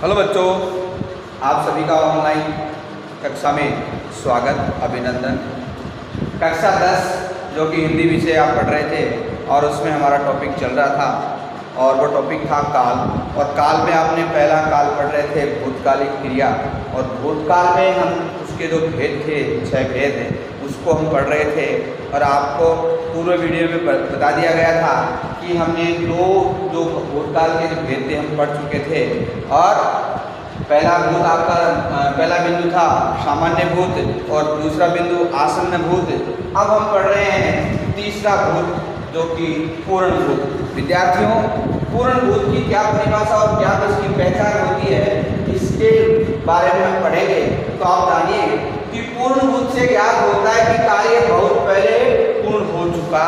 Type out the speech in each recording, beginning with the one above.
Hello बच्चों, आप सभी का ऑनलाइन कक्षा में स्वागत, अभिनंदन। कक्षा 10 जो कि हिंदी विषय आप पढ़ रहे थे और उसमें हमारा टॉपिक चल रहा था और वो टॉपिक था काल। और काल में आपने पहला काल पढ़ रहे थे भूतकालिक क्रिया, और भूतकाल में हम उसके जो भेद थे, 6 भेद हैं, उसको हम पढ़ रहे थे। और आपको पूर्व वीडियो में बता दिया गया था कि हमने दो जो भूतकाल के जो भेद थे हम पढ़ चुके थे। और पहला भूत आपका पहला बिंदु था सामान्य भूत और दूसरा बिंदु आसन्न भूत। अब हम पढ़ रहे हैं तीसरा भूत जो कि पूर्ण भूत। विद्यार्थियों, पूर्ण भूत की क्या परिभाषा और क्या इसकी पहचान होती है, इसके बारे में हम पढ़ेंगे। तो आप जानिए कि पूर्ण भूत से ज्ञात होता है कि कार्य बहुत पहले पूर्ण हो चुका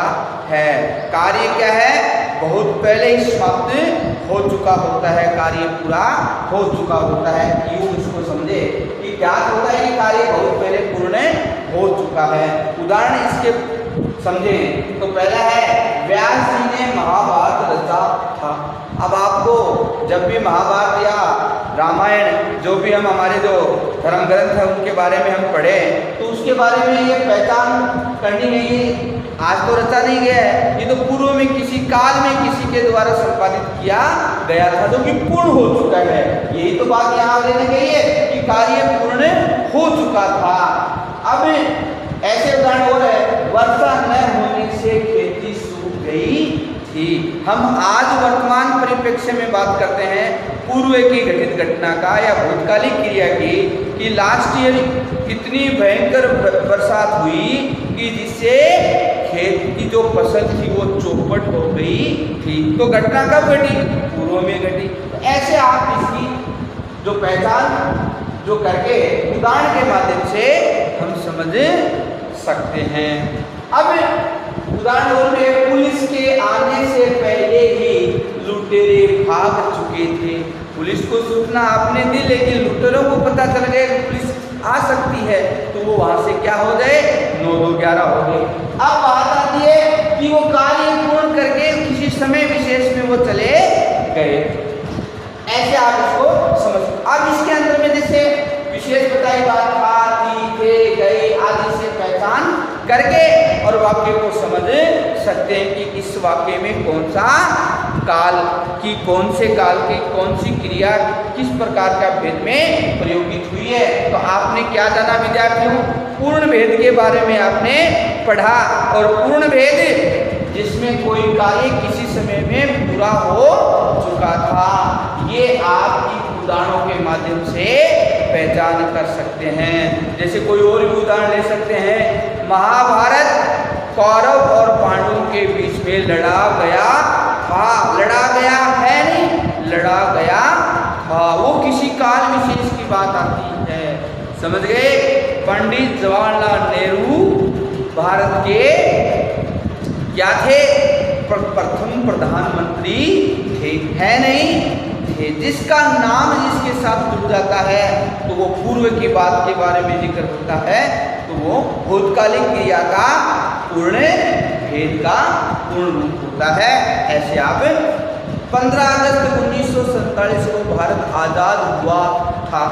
है। कार्य क्या है? बहुत पहले ही समाप्त हो चुका होता है, कार्य पूरा हो चुका होता है। यूं इसको समझे कि ज्ञात होता है कि कार्य बहुत पहले पूर्ण हो चुका है। उदाहरण इसके समझे तो पहला है, व्यास जी ने महाभारत रचा था। अब आपको जब भी महाभारत या रामायण जो भी हम हमारे जो धर्म ग्रंथ है उनके बारे में हम पढ़े तो उसके बारे में ये पहचान करनी है। ये आज तो रचा नहीं गया है, ये तो पूर्व में किसी काल में किसी के द्वारा संपादित किया गया था जो कि पूर्ण हो चुका है। यही तो बात यहाँ लेने गई है कि कार्य पूर्ण हो चुका था। अब ऐसे उदाहरण और है, वर्षा न होने से खेती सूख गई थी। हम आज वर्तमान परिप्रेक्ष्य में बात करते हैं पूर्व की घटित घटना का या भूतकालिक क्रिया की कि लास्ट ईयर कितनी भयंकर बरसात हुई कि जिससे खेत की जो फसल थी वो चौपट हो गई थी। तो घटना कब घटी? पूर्व में घटी। तो ऐसे आप इसकी जो पहचान जो करके उदाहरण के माध्यम से हम समझ सकते हैं। अब उदाहरण में पुलिस के आने से पहले ही लुटेरे भाग चुके थे। पुलिस को सूचना आपने दी लेकिन लुटेरों को पता चल गया कि पुलिस आ सकती है, तो वो वहां से क्या हो गए? 9-2-11 हो गए। अब बात आती है कि वो कार्य पूर्ण करके किसी समय विशेष में वो चले गए। ऐसे आप इसको समझ। अब इसके अंदर में जैसे विशेष बताई बात था, थी, थे, गए आदि से पहचान करके और वाक्य को समझ सकते हैं कि इस वाक्य में कौन सा काल की, कौन से काल की कौन सी क्रिया किस प्रकार का भेद में प्रयोगित हुई है। तो आपने क्या जाना विद्यार्थियों? पूर्ण भेद के बारे में आपने पढ़ा। और पूर्ण भेद जिसमें कोई कार्य किसी समय में पूरा हो चुका था, ये आप उदाहरणों के माध्यम से पहचान कर सकते हैं। जैसे कोई और भी उदाहरण ले सकते हैं, महाभारत कौरव और पांडवों के बीच में लड़ा गया था। लड़ा गया है नहीं, लड़ा गया था। वो किसी काल विशेष की बात आती है, समझ गए? पंडित जवाहरलाल नेहरू भारत के क्या थे? प्रथम प्रधानमंत्री थे, है नहीं? जिसका नाम जिसके साथ जुड़ जाता है तो वो पूर्व की बात के बारे में जिक्र होता है, तो वो भूतकालिक क्रिया का पूर्ण भेद का पूर्ण रूप होता है। ऐसे आप 15 अगस्त 1947 को भारत आजाद हुआ था।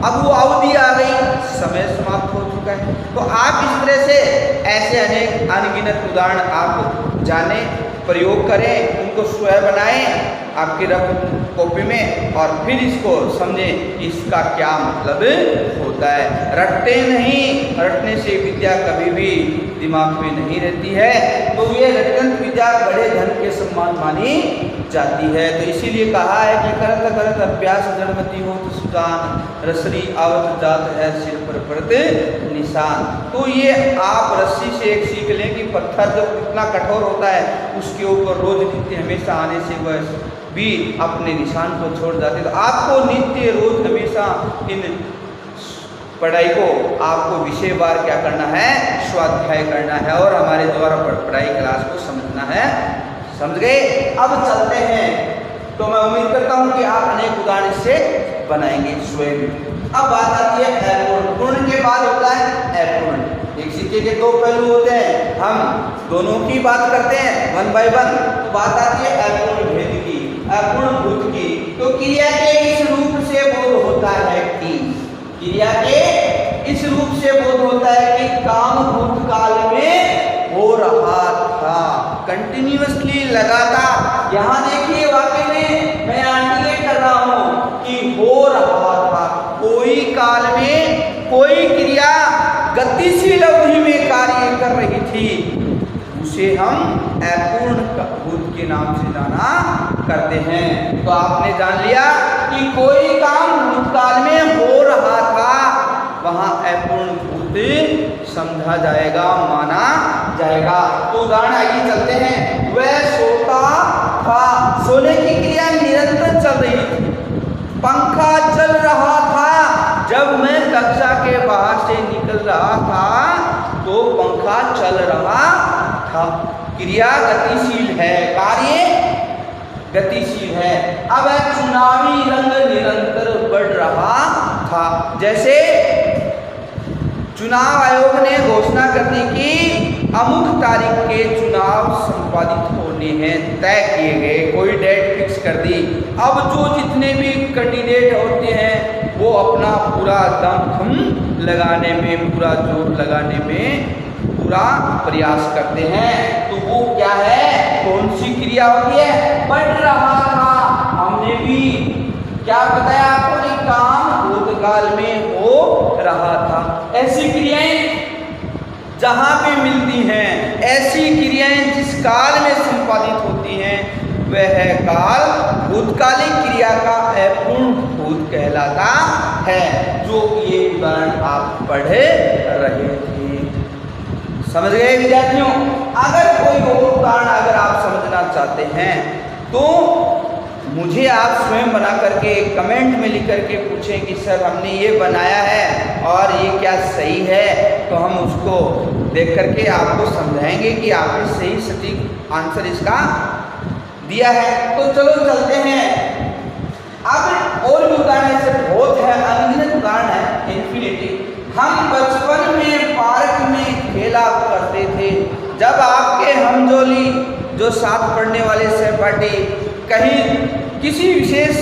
अब वो अवधि आ गई, समय समाप्त हो चुका है। तो आप इस तरह से ऐसे अनेक अनगिनत उदाहरण आप जाने, प्रयोग करें, उनको स्वयं बनाएं आपके रफ कॉपी में और फिर इसको समझें इसका क्या मतलब होता है। रटते नहीं, रटने से विद्या कभी भी दिमाग में नहीं रहती है। तो ये रटंत विद्या बड़े धन के सम्मान मानी जाती है। तो इसीलिए कहा है कि करत करत अभ्यास जड़मती हो तो सुजान, रसरी आवत जात है सिर पर पड़त निशान। तो ये आप रस्सी से एक सीख लें कि पत्थर जब इतना कठोर होता है उसके ऊपर रोज नित्य हमेशा आने से वह भी अपने निशान को छोड़ जाते। तो आपको नित्य रोज हमेशा इन पढ़ाई को आपको विषय वार क्या करना है? स्वाध्याय करना है और हमारे द्वारा पढ़ाई क्लास को समझना है। समझ गए? अब चलते हैं। तो मैं उम्मीद करता हूं कि आप अनेक उदाहरण से बनाएंगे स्वयं। अब बात आती है अपूर्ण। पूर्ण के बाद होता है अपूर्ण। एक सिक्के के दो पहलू होते हैं, हम दोनों की बात करते हैं 1 by 1। तो बात आती है अपूर्ण भेद की, अपूर्ण भूत की। तो क्रिया के इस रूप से कंटिन्यूअसली लगातार। यहाँ देखिए वाक्य में मैं आर्टिकुलेट कर रहा हूँ कि हो रहा था, कोई काल में कोई क्रिया गतिशील अवधि में कार्य कर रही थी, उसे हम अपूर्ण भूत के नाम से जाना करते हैं। तो आपने जान लिया कि कोई काम भूतकाल में हो रहा था, वहां अपूर्ण भूत समझा जाएगा, माना जाएगा। तो उदाहरण आइए चलते हैं। वह सोता था, सोने की क्रिया निरंतर चल रही थी। पंखा चल रहा था, जब मैं कक्षा के बाहर से निकल रहा था तो पंखा चल रहा था। क्रिया गतिशील है, कार्य गतिशील है। अब चुनावी रंग निरंतर बढ़ रहा था। जैसे चुनाव आयोग ने घोषणा कर दी कि अमुक तारीख के चुनाव संपादित होने हैं, तय किए गए, कोई डेट फिक्स कर दी। अब जो जितने भी कैंडिडेट होते हैं वो अपना पूरा दम लगाने में, पूरा जोर लगाने में पूरा प्रयास करते हैं। तो वो क्या है, कौन सी क्रिया होती है, बढ़ रहा था। हमने भी क्या बताया आपको कि काम भूतकाल में हो रहा था। ऐसी क्रियाएं जहां पे मिलती हैं, ऐसी क्रियाएं जिस काल में संपादित होती हैं, वह काल भूतकालिक क्रिया का अपूर्ण भूत कहलाता है। जो ये उदाहरण आप पढ़ रहे थे, समझ गए विद्यार्थियों। अगर कोई और उदाहरण अगर आप समझना चाहते हैं तो मुझे आप स्वयं बना करके कमेंट में लिख करके पूछें कि सर हमने ये बनाया है और ये क्या सही है, तो हम उसको देख करके आपको समझाएंगे कि आपने सही सटीक आंसर इसका दिया है। तो चलो चलते हैं। अब और भी उदाहरण ऐसे बहुत है, अनगिनत उदाहरण है, इन्फिनिटी। हम बचपन में पार्क में खेला करते थे। जब आपके हमजोली जो साथ पढ़ने वाले सहपाठी कहीं किसी विशेष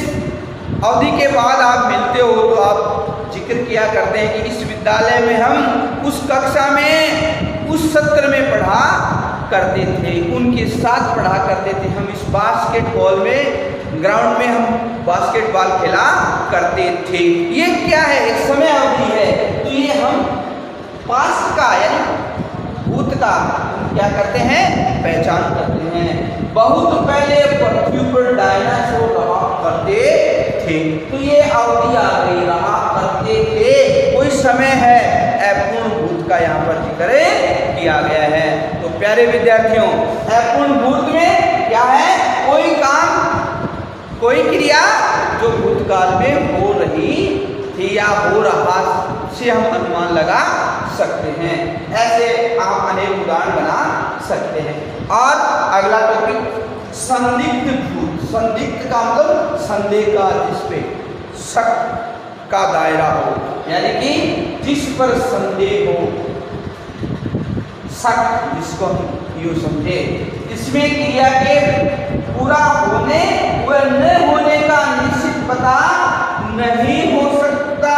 अवधि के बाद आप मिलते हो तो आप जिक्र किया करते हैं कि इस विद्यालय में हम उस कक्षा में उस सत्र में पढ़ा करते थे, उनके साथ पढ़ा करते थे। हम इस बास्केटबॉल में ग्राउंड में हम बास्केटबॉल खेला करते थे। ये क्या है, एक समय अवधि है। तो ये हम पास्ट का यानी भूत का क्या करते हैं, पहचान करते हैं। बहुत पहले पृथ्वी पर डायनासोर रहा करते थे। तो ये अवधि आ गई, रहा करते थे, कोई समय है, अपूर्ण भूत का यहाँ पर जिक्र किया गया है। तो प्यारे विद्यार्थियों, अपूर्ण भूत में क्या है, कोई काम, कोई क्रिया जो भूतकाल में हो रही थी या हो रहा से हम अनुमान लगा सकते हैं। ऐसे आप अनेक उदाहरण बना सकते हैं। और अगला टॉपिक संदिग्ध भूत। संदिग्ध का मतलब संदेह का, जिस पे शक का दायरा हो, यानी कि जिस पर संदेह हो, शक जिसको हम यूं समझे, इसमें क्रिया के पूरा होने व न होने का निश्चित पता नहीं हो सकता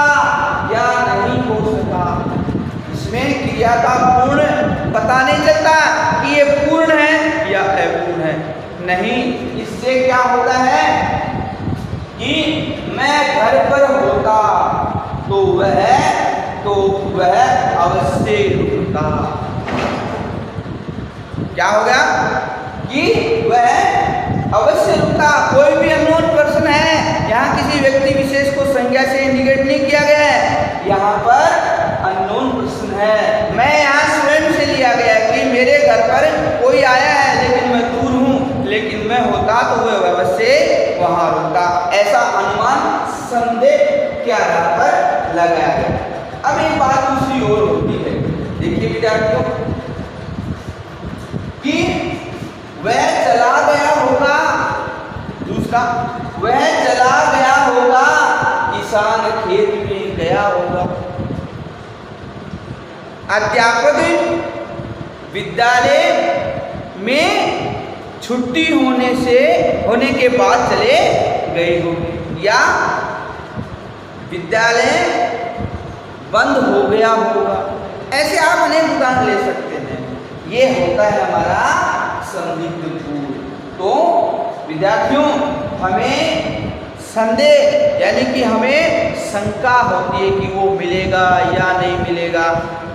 या नहीं हो सका। इसमें क्रिया का पूर्ण पता नहीं चलता कि ये पूर्ण है या अपूर्ण है। नहीं, इससे क्या होता है कि मैं घर पर होता तो वह अवश्य रुकता। क्या हो गया कि वह अवश्य रुकता। कोई भी अननोन पर्सन है, यहाँ किसी व्यक्ति विशेष को संज्ञा से इंडिकेट नहीं किया गया है, यहाँ पर अननोन पर्सन है। मैं यहाँ स्वयं से लिया गया कि मेरे घर पर कोई आया है लेकिन मैं दूर हूँ, लेकिन मैं होता तो वह अवश्य वहाँ रुकता। ऐसा अनुमान संदेह के आधार पर लगाया गया। अब एक बात दूसरी ओर होती है, देखिए विद्यार्थियों, कि वह चला गया होगा। दूसरा, वह चला गया होगा, किसान खेत में गया होगा। अध्यापक विद्यालय में छुट्टी होने के बाद चले गए होंगे, या विद्यालय बंद हो गया होगा। ऐसे आप अनेक उदाहरण ले सकते हैं। ये होता है हमारा संदिग्ध भूत। तो विद्यार्थियों हमें संदेह यानी कि हमें शंका होती है कि वो मिलेगा या नहीं मिलेगा।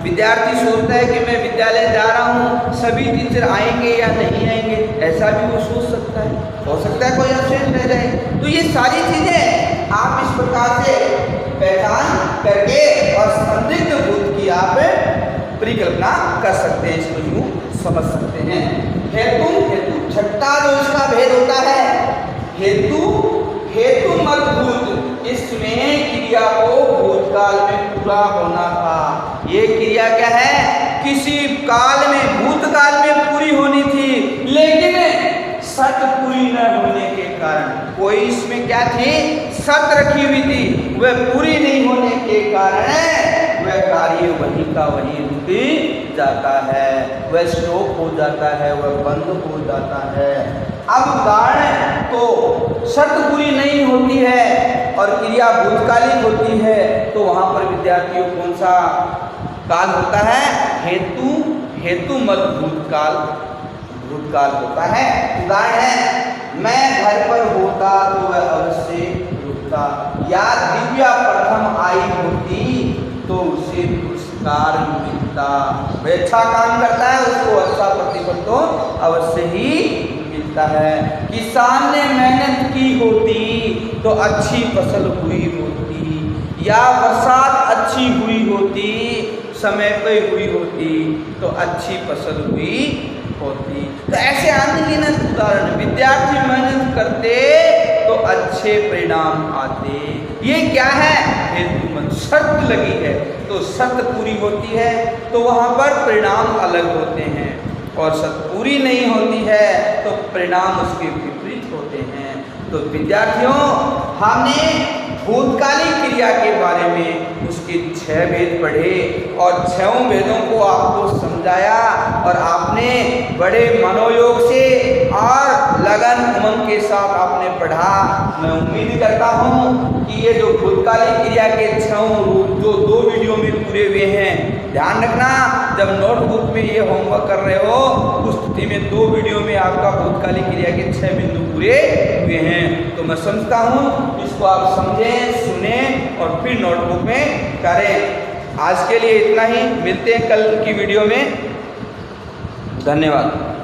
विद्यार्थी सोचता है कि मैं विद्यालय जा रहा हूँ, सभी टीचर आएंगे या नहीं आएंगे, ऐसा भी वो सोच सकता है। हो सकता है कोई एब्सेंट रह जाए। तो ये सारी चीजें आप इस प्रकार से पहचान करके और संदिग्ध भूत की आप परिकल्पना कर सकते हैं, इसको यूं समझ सकते हैं। हेतु छठा जो इसका भेद होता है, हेतु मत भूत, इसमें क्रिया को भूतकाल में पूरा होना था। ये क्रिया क्या है, किसी काल में भूतकाल में पूरी होनी थी, लेकिन शर्त पूरी न होने के कारण, कोई इसमें क्या थी, शर्त रखी हुई थी, वह पूरी नहीं होने के कारण वह कार्य वही का वही रुक जाता है, वह स्टॉप हो जाता है, वह बंद हो जाता है। अब उदाहरण तो शर्त पूरी नहीं होती है और क्रिया भूतकालिक होती है, तो वहां पर विद्यार्थियों कौन सा काल होता है, हेतु मत भूतकाल होता है। उदाहरण है, मैं घर पर होता तो वह अवश्य रुकता, या दिव्या प्रथम आई होती तो उसे पुरस्कार मिलता। वह अच्छा काम करता है, उसको अच्छा प्रतिफल तो अवश्य ही मिलता है। किसान ने मेहनत की होती तो अच्छी फसल हुई होती, या बरसात अच्छी हुई होती, समय पे हुई होती तो अच्छी फसल हुई होती। तो ऐसे अनगिनत उदाहरण, विद्यार्थी मेहनत करते तो अच्छे परिणाम आते। ये क्या है, हेतुमत, शर्त लगी है तो शर्त पूरी होती है तो वहां पर परिणाम अलग होते हैं, और शर्त पूरी नहीं होती है तो परिणाम उसके विपरीत होते हैं। तो विद्यार्थियों हमने भूतकालिक क्रिया के बारे में उसके 6 भेद पढ़े और 6 भेदों को आपको समझाया, और आपने बड़े मनोयोग से और लगन उमंग के साथ आपने पढ़ा। मैं उम्मीद करता हूँ कि ये जो भूतकालिक क्रिया के 6 रूप जो 2 वीडियो में पूरे हुए हैं, ध्यान रखना जब नोटबुक में ये होमवर्क कर रहे हो उस स्थिति में 2 वीडियो में आपका भूतकालिक क्रिया के 6 बिंदु पूरे हुए हैं। तो मैं समझता हूँ इसको आप समझें, सुने और फिर नोटबुक में करें। आज के लिए इतना ही, मिलते हैं कल की वीडियो में। धन्यवाद।